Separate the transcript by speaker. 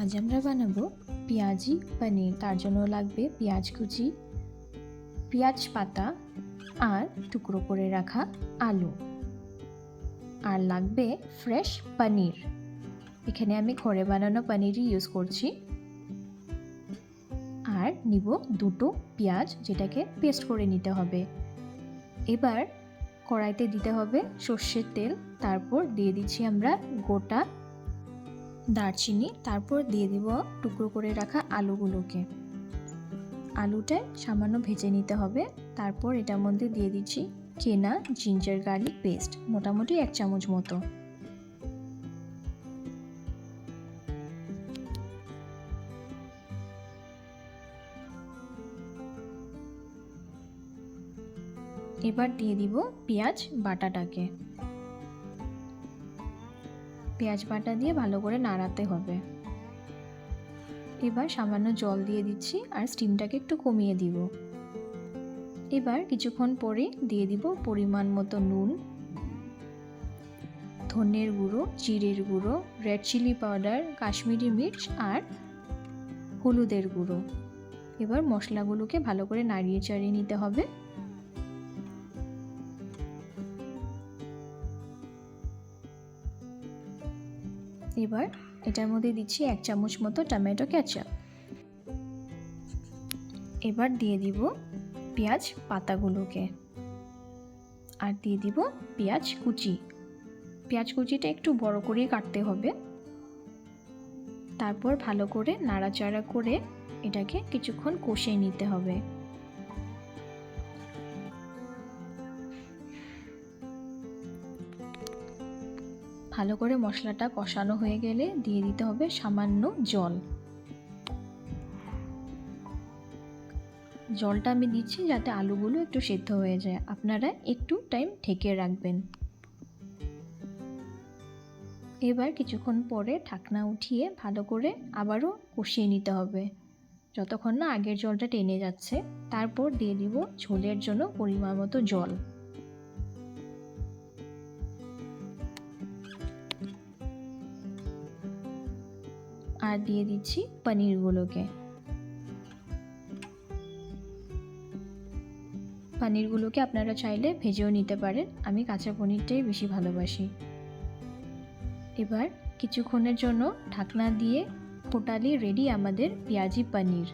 Speaker 1: আজ আমরা বানাবো পেঁয়াজি পনির। তার জন্য লাগবে পেঁয়াজ কুচি, পেঁয়াজ পাতা আর টুকরো করে রাখা আলু, আর লাগবে ফ্রেশ পনির। এখানে আমি ঘরে বানানো পনিরই ইউজ করছি। আর নিব দুটো পেঁয়াজ, যেটাকে পেস্ট করে নিতে হবে। এবার কড়াইতে দিতে হবে সর্ষের তেল, তারপর দিয়ে দিচ্ছি আমরা গোটা দারচিনি, তারপর দিয়ে দিব টুকরো করে রাখা আলুগুলোকে। আলুটা সামান্য ভেজে নিতে হবে। তারপর এটার মধ্যে দিয়ে দিচ্ছি কেনা জিঞ্জার গার্লিক পেস্ট, মোটামুটি 1 চামচ মতো। এবার দিয়ে দিব পেঁয়াজ বাটাটাকে। পেঁয়াজ বাটা দিয়ে ভালো করে নাড়াতে হবে। এবার সামান্য জল দিয়ে দিচ্ছি আর স্টিমটাকে একটু কমিয়ে দিব। এবার কিছুক্ষণ পরে দিয়ে দিব পরিমাণ মতো নুন, ধনের গুঁড়ো, জিরের গুঁড়ো, রেড চিলি পাউডার, কাশ্মীরি মির্চ আর হলুদের গুঁড়ো। এবার মশলাগুলোকে ভালো করে নাড়িয়ে চাড়িয়ে নিতে হবে। এবার এটার মধ্যে দিচ্ছি 1 চামচ মতো টমেটো কেচাপ। এবার দিয়ে দিব পেঁয়াজ পাতাগুলোকে আর দিয়ে দিব পেঁয়াজ কুচি। পেঁয়াজ কুচিটা একটু বড় করেই কাটতে হবে। তারপর ভালো করে নাড়াচাড়া করে এটাকে কিছুক্ষণ কষিয়ে নিতে হবে। ভালো করে মশলাটা কষানো হয়ে গেলে দিয়ে দিতে হবে সামান্য জল। জলটা আমি দিচ্ছি যাতে আলুগুলো একটু সেদ্ধ হয়ে যায়। আপনারা একটু টাইম ঢেকে রাখবেন। এবার কিছুক্ষণ পরে ঢাকনা উঠিয়ে ভালো করে আবারও কষিয়ে নিতে হবে যতক্ষণ না আগের জলটা টেনে যাচ্ছে। তারপর দিয়ে দিব ঝোলের জন্য পরিমাণ মতো জল। আর দিয়ে দিচ্ছি পনিরগুলোকে। পনিরগুলোকে আপনারা চাইলে ভেজেও নিতে পারেন, আমি কাঁচা পনিরটাই বেশি ভালোবাসি। এবার কিছুক্ষণের জন্য ঢাকনা দিয়ে টোটালি রেডি আমাদের পেঁয়াজি পনির।